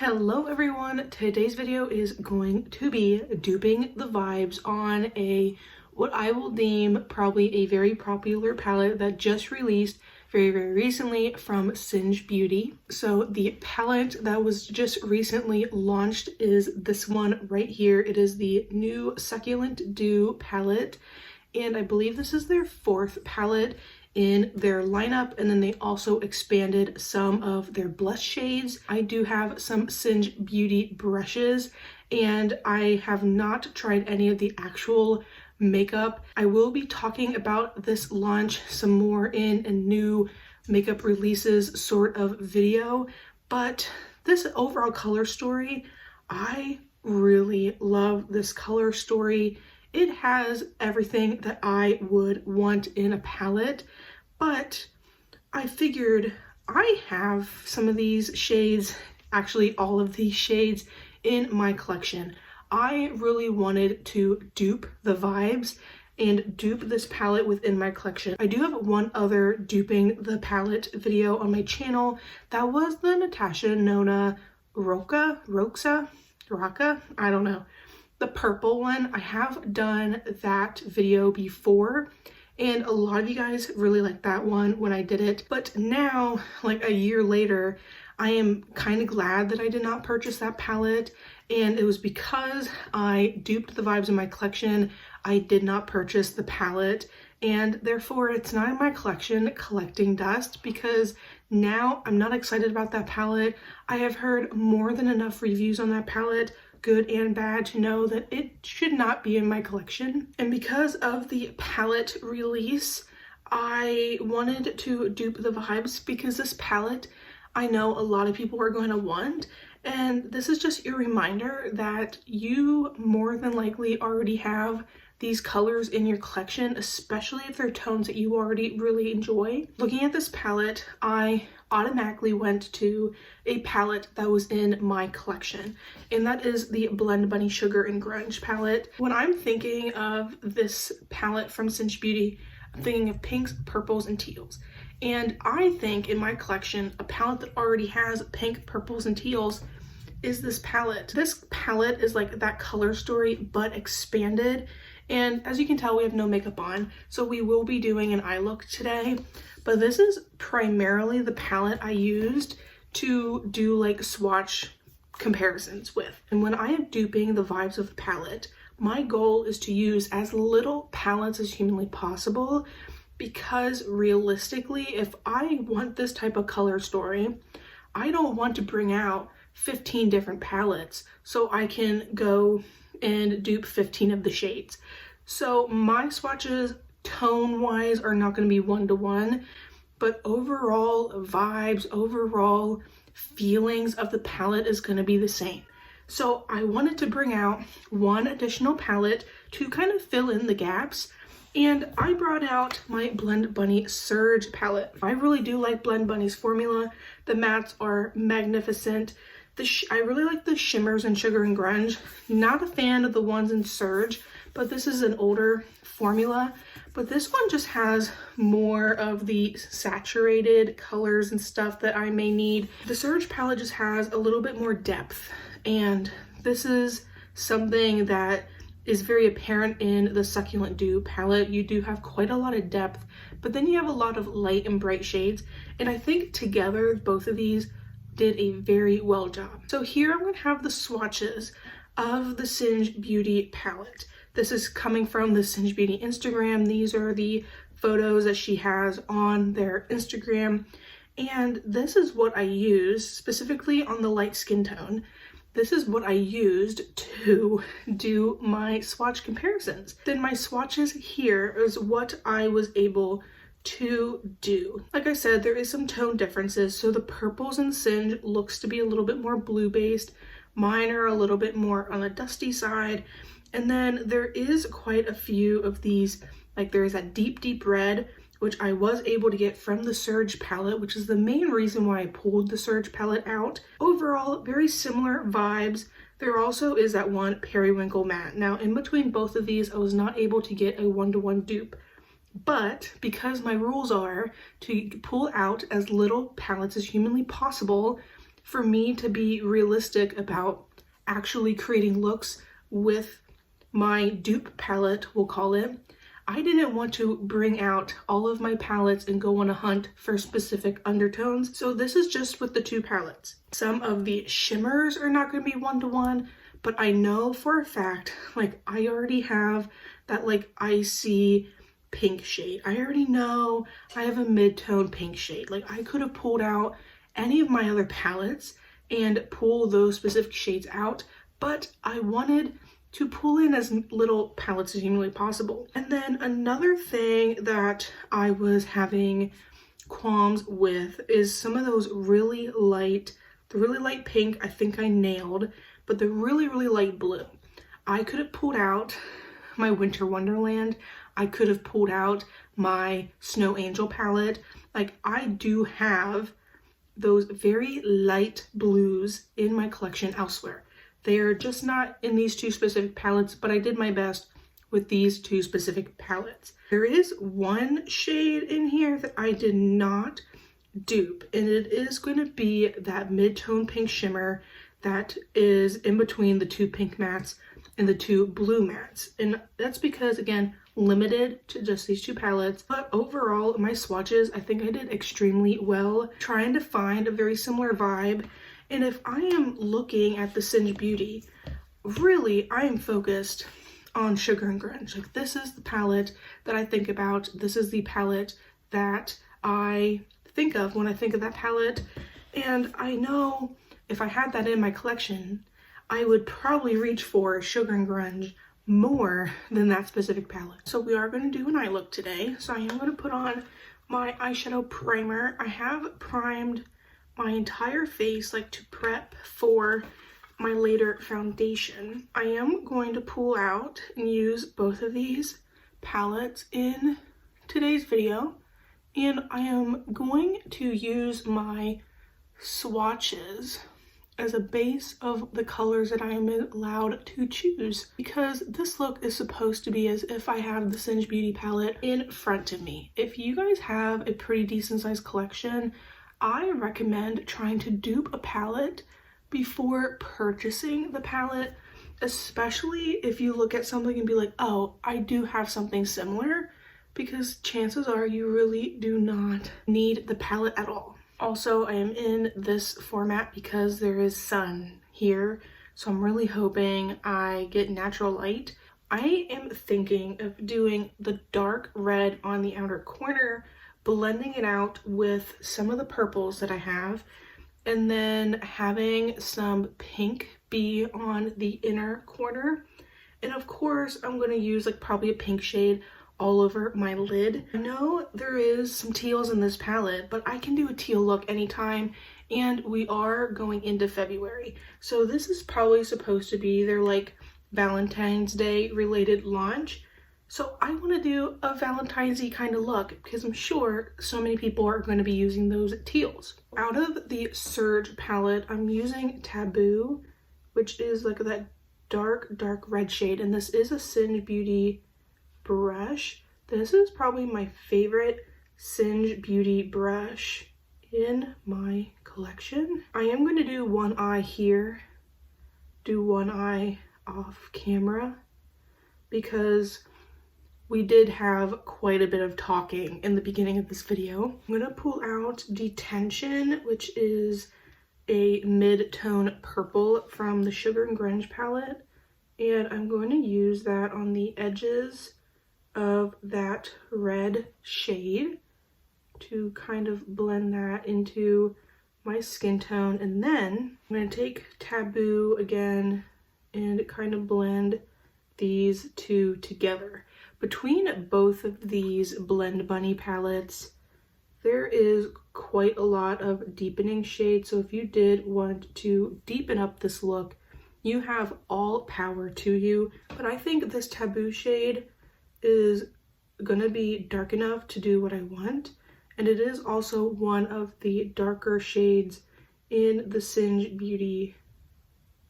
Hello everyone, today's video is going to be duping the vibes on what I will deem probably a very popular palette that just released very recently from Singe Beauty. So the palette that was just recently launched is this one right here. It is the new Succulent Dupe palette, and I believe this is their fourth palette in their lineup, and then they also expanded some of their blush shades. I do have some Singe Beauty brushes, and I have not tried any of the actual makeup. I will be talking about this launch some more in a new makeup releases sort of video, but this overall color story, I really love this color story. It has everything that I would want in a palette, but I figured I have some of these shades, actually all of these shades in my collection. I really wanted to dupe the vibes and dupe this palette within my collection. I do have one other duping the palette video on my channel. That was the Natasha Nona Rocca, I don't know. The purple one. I have done that video before, and a lot of you guys really liked that one when I did it. But now, like a year later, I am kind of glad that I did not purchase that palette, and it was because I duped the vibes in my collection. I did not purchase the palette, and therefore it's not in my collection collecting dust, because now I'm not excited about that palette. I have heard more than enough reviews on that palette, good and bad, to know that it should not be in my collection. And because of the palette release, I wanted to dupe the vibes, because this palette I know a lot of people are going to want, and this is just your reminder that you more than likely already have these colors in your collection, especially if they're tones that you already really enjoy. Looking at this palette, I automatically went to a palette that was in my collection, and that is the Blend Bunny Sugar and Grunge palette. When I'm thinking of this palette from Singe Beauty, I'm thinking of pinks, purples, and teals. And I think in my collection, a palette that already has pink, purples, and teals is this palette. This palette is like that color story, but expanded. And as you can tell, we have no makeup on, so we will be doing an eye look today. But this is primarily the palette I used to do like swatch comparisons with. And when I am duping the vibes of the palette, my goal is to use as little palettes as humanly possible, because realistically, if I want this type of color story, I don't want to bring out 15 different palettes so I can go and dupe 15 of the shades. So my swatches tone wise are not going to be one-to-one, but overall vibes, overall feelings of the palette is going to be the same. So I wanted to bring out one additional palette to kind of fill in the gaps, and I brought out my Blend Bunny Surge palette. I really do like Blend Bunny's formula. The mattes are magnificent. I really like the shimmers in Sugar and Grunge. Not a fan of the ones in Surge, but this is an older formula. But this one just has more of the saturated colors and stuff that I may need. The Surge palette just has a little bit more depth, and this is something that is very apparent in the Succulent Dupe palette. You do have quite a lot of depth, but then you have a lot of light and bright shades, and I think together both of these did a very well job. So here I'm going to have the swatches of the Singe Beauty palette. This is coming from the Singe Beauty Instagram. These are the photos that she has on their Instagram, and this is what I use specifically on the light skin tone. This is what I used to do my swatch comparisons. Then my swatches here is what I was able to do. Like I said, there is some tone differences. So the purples in Singe looks to be a little bit more blue based. Mine are a little bit more on the dusty side. And then there is quite a few of these, like there is that deep red, which I was able to get from the Surge palette, which is the main reason why I pulled the Surge palette out. Overall, very similar vibes. There also is that one Periwinkle matte. Now, in between both of these, I was not able to get a one-to-one dupe. But because my rules are to pull out as little palettes as humanly possible, for me to be realistic about actually creating looks with my dupe palette, we'll call it, I didn't want to bring out all of my palettes and go on a hunt for specific undertones. So this is just with the 2 palettes. Some of the shimmers are not going to be one-to-one, but I know for a fact, like I already have that like icy pink shade. I already know I have a mid-tone pink shade. Like I could have pulled out any of my other palettes and pull those specific shades out, but I wanted to pull in as little palettes as humanly possible. And then another thing that I was having qualms with is some of those really light, the really light pink I think I nailed, but the really light blue. I could have pulled out my Winter Wonderland, I could have pulled out my Snow Angel palette. Like I do have those very light blues in my collection elsewhere. They're just not in these 2 specific palettes, but I did my best with these 2 specific palettes. There is one shade in here that I did not dupe, and it is going to be that mid-tone pink shimmer that is in between the 2 pink mattes and the 2 blue mattes. And that's because, again, limited to just these 2 palettes. But overall, my swatches, I think I did extremely well, trying to find a very similar vibe. And if I am looking at the Singe Beauty, really, I am focused on Sugar and Grunge. Like this is the palette that I think about. This is the palette that I think of when I think of that palette. And I know if I had that in my collection, I would probably reach for Sugar and Grunge more than that specific palette. So we are going to do an eye look today. So I am going to put on my eyeshadow primer. I have primed my entire face like to prep for my later foundation. I am going to pull out and use both of these palettes in today's video, and I am going to use my swatches as a base of the colors that I am allowed to choose, because this look is supposed to be as if I have the Singe Beauty palette in front of me. If you guys have a pretty decent sized collection, I recommend trying to dupe a palette before purchasing the palette, especially if you look at something and be like, oh, I do have something similar, because chances are you really do not need the palette at all. Also, I am in this format because there is sun here, so I'm really hoping I get natural light. I am thinking of doing the dark red on the outer corner, blending it out with some of the purples that I have, and then having some pink be on the inner corner. And of course, I'm going to use like probably a pink shade all over my lid. I know there is some teals in this palette, but I can do a teal look anytime, and we are going into February. So this is probably supposed to be their like Valentine's Day related launch. So I want to do a Valentine's-y kind of look because I'm sure so many people are going to be using those teals. Out of the Surge palette, I'm using Taboo, which is like that dark red shade, and this is a Singe Beauty brush. This is probably my favorite Singe Beauty brush in my collection. I am going to do one eye here, do one eye off camera, because we did have quite a bit of talking in the beginning of this video. I'm going to pull out Detention, which is a mid-tone purple from the Sugar and Grunge palette, and I'm going to use that on the edges of that red shade to kind of blend that into my skin tone. And then I'm going to take Taboo again and kind of blend these two together. Between both of these Blend Bunny palettes, there is quite a lot of deepening shades. So if you did want to deepen up this look, you have all power to you. But I think this Taboo shade is gonna be dark enough to do what I want. And it is also one of the darker shades in the Singe Beauty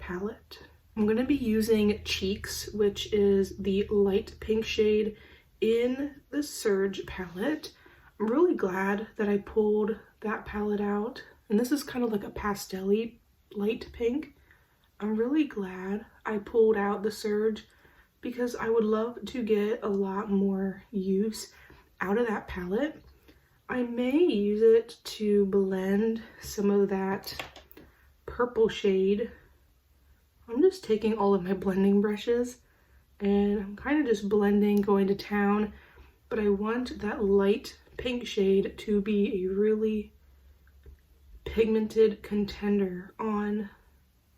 palette. I'm going to be using Cheeks, which is the light pink shade in the Surge palette. I'm really glad that I pulled that palette out And this is kind of like a pastel-y light pink. I'm really glad I pulled out the Surge because I would love to get a lot more use out of that palette. I may use it to blend some of that purple shade. I'm just taking all of my blending brushes and I'm kind of just blending, going to town, but I want that light pink shade to be a really pigmented contender on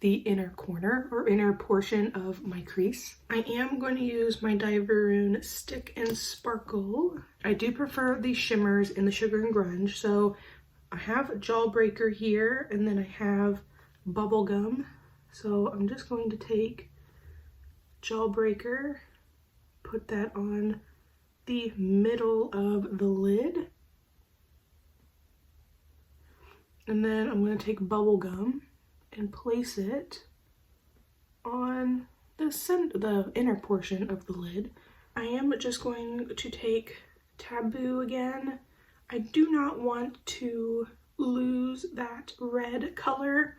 the inner corner or inner portion of my crease. I am going to use my Diveroon Stick and Sparkle. I do prefer the shimmers in the Sugar and Grunge, so I have Jawbreaker here and then I have Bubblegum. So I'm just going to take Jawbreaker, put that on the middle of the lid, and then I'm going to take Bubblegum and place it on the inner portion of the lid. I am just going to take Taboo again. I do not want to lose that red color,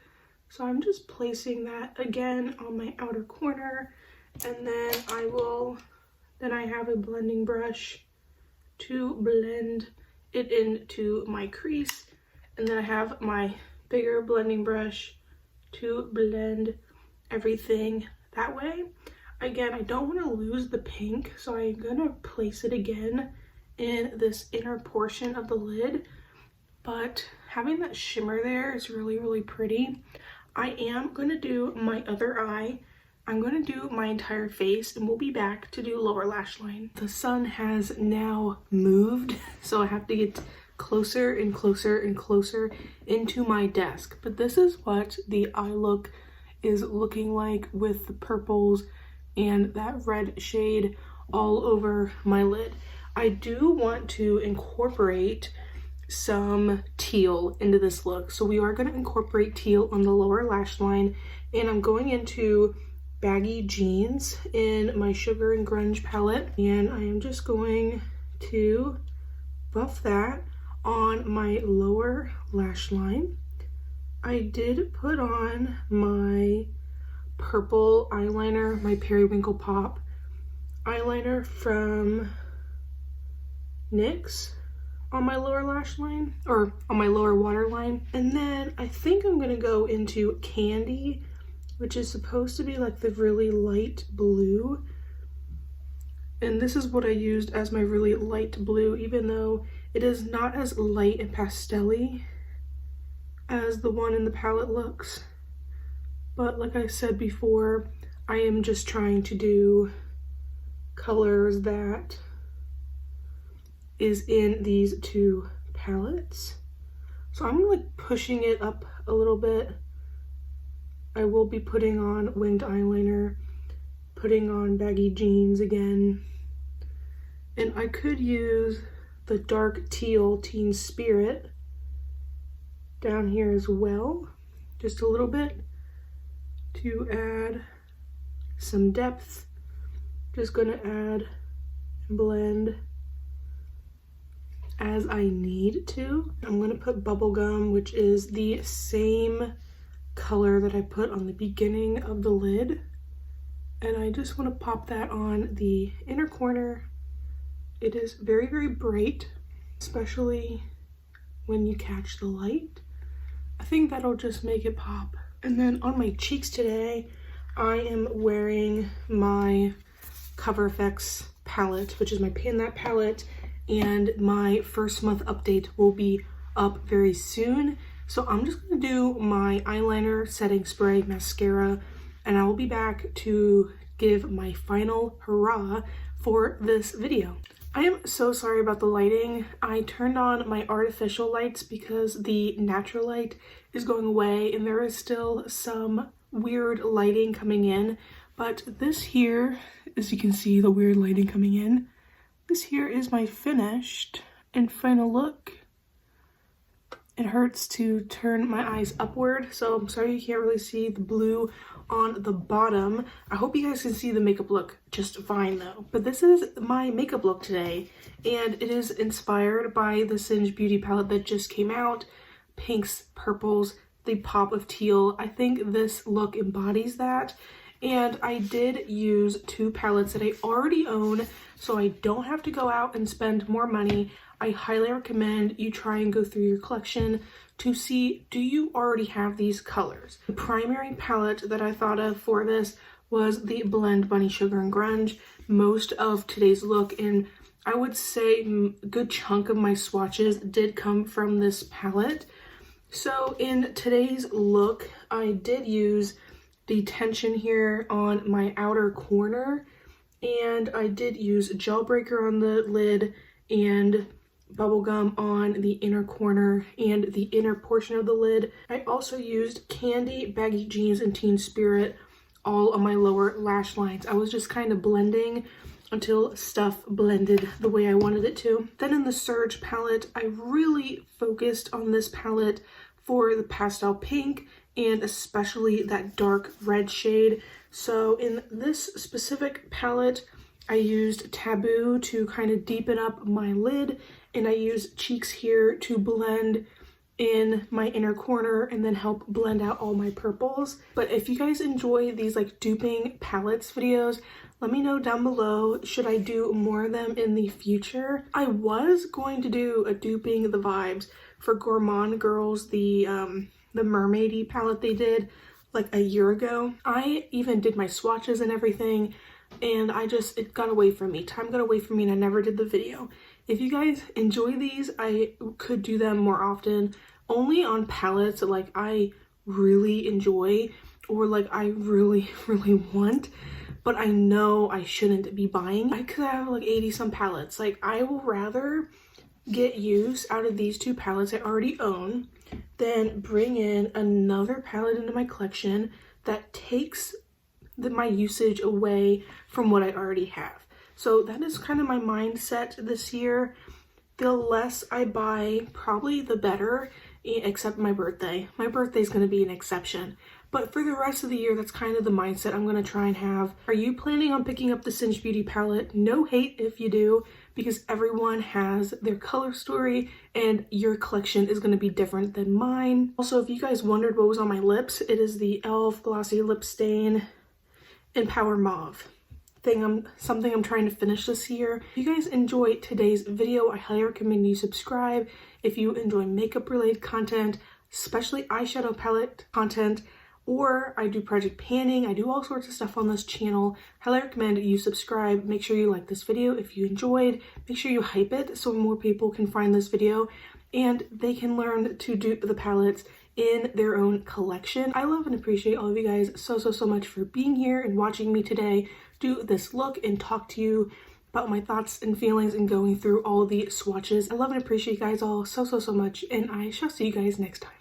so I'm just placing that again on my outer corner, and then I have a blending brush to blend it into my crease, and then I have my bigger blending brush to blend everything that way. Again, I don't want to lose the pink, so I'm gonna place it again in this inner portion of the lid, but having that shimmer there is really, really pretty. I am gonna do my other eye. I'm gonna do my entire face and we'll be back to do lower lash line. The sun has now moved, so I have to get closer and closer and closer into my desk. But this is what the eye look is looking like with the purples and that red shade all over my lid. I do want to incorporate some teal into this look. So we are going to incorporate teal on the lower lash line, and I'm going into Baggy Jeans in my Sugar and Grunge palette, and I am just going to buff that on my lower lash line. I did put on my purple eyeliner, my Periwinkle Pop eyeliner from NYX on my lower lash line, or on my lower waterline. And then I think I'm gonna go into Candy, which is supposed to be like the really light blue. And this is what I used as my really light blue, even though it is not as light and pastel-y as the one in the palette looks. But like I said before, I am just trying to do colors that is in these two palettes. So I'm like pushing it up a little bit. I will be putting on winged eyeliner, putting on Baggy Jeans again. And I could use the dark teal Teen Spirit down here as well, just a little bit to add some depth. Just gonna add and blend as I need to. I'm gonna put Bubblegum, which is the same color that I put on the beginning of the lid, and I just want to pop that on the inner corner. It is very, very bright, especially when you catch the light. I think that'll just make it pop. And then on my cheeks today, I am wearing my Coverfx palette, which is my Pan That palette, and my first month update will be up very soon. So I'm just gonna do my eyeliner, setting spray, mascara, and I will be back to give my final hurrah for this video. I am so sorry about the lighting. I turned on my artificial lights because the natural light is going away and there is still some weird lighting coming in. But this here, as you can see, the weird lighting coming in, this here is my finished and final look. It hurts to turn my eyes upward, so I'm sorry you can't really see the blue on the bottom. I hope you guys can see the makeup look just fine though. But this is my makeup look today, and it is inspired by the Singe beauty palette that just came out. pinks, purples, the pop of teal. I think this look embodies that. And I did use 2 palettes that I already own, so I don't have to go out and spend more money. I highly recommend you try and go through your collection to see, do you already have these colors? The primary palette that I thought of for this was the Blend Bunny Sugar and Grunge. Most of today's look, and I would say a good chunk of my swatches did come from this palette. So in today's look, I did use the tension here on my outer corner, and I did use gel breaker on the lid and bubblegum on the inner corner and the inner portion of the lid. I also used Candy, Baggy Jeans, and Teen Spirit all on my lower lash lines. I was just kind of blending until stuff blended the way I wanted it to. Then in the Surge palette, I really focused on this palette for the pastel pink and especially that dark red shade. So in this specific palette, I used Taboo to kind of deepen up my lid, and I used Cheeks here to blend in my inner corner and then help blend out all my purples. But if you guys enjoy these like duping palettes videos, let me know down below, should I do more of them in the future? I was going to do a duping the vibes for Gourmand Girls, the mermaidy palette they did like a year ago. I even did my swatches and everything, and it got away from me. Time got away from me and I never did the video. If you guys enjoy these, I could do them more often, only on palettes that like I really enjoy or like I really want, but I know I shouldn't be buying. I could have like 80 some palettes. Like, I will rather get use out of these 2 palettes I already own than bring in another palette into my collection that takes my usage away from what I already have. So that is kind of my mindset this year. The less I buy, probably the better, except my birthday. My birthday is going to be an exception. But for the rest of the year, that's kind of the mindset I'm going to try and have. Are you planning on picking up the Singe Beauty palette? No hate if you do, because everyone has their color story and your collection is going to be different than mine. Also, if you guys wondered what was on my lips, it is the e.l.f. Glossy Lip Stain in Power Mauve. Something I'm trying to finish this year. If you guys enjoyed today's video, I highly recommend you subscribe. If you enjoy makeup related content, especially eyeshadow palette content, or I do project panning, I do all sorts of stuff on this channel, highly recommend you subscribe. Make sure you like this video if you enjoyed. Make sure you hype it so more people can find this video and they can learn to dupe the palettes in their own collection. I love and appreciate all of you guys so much for being here and watching me today do this look and talk to you about my thoughts and feelings and going through all the swatches. I love and appreciate you guys all so much, and I shall see you guys next time.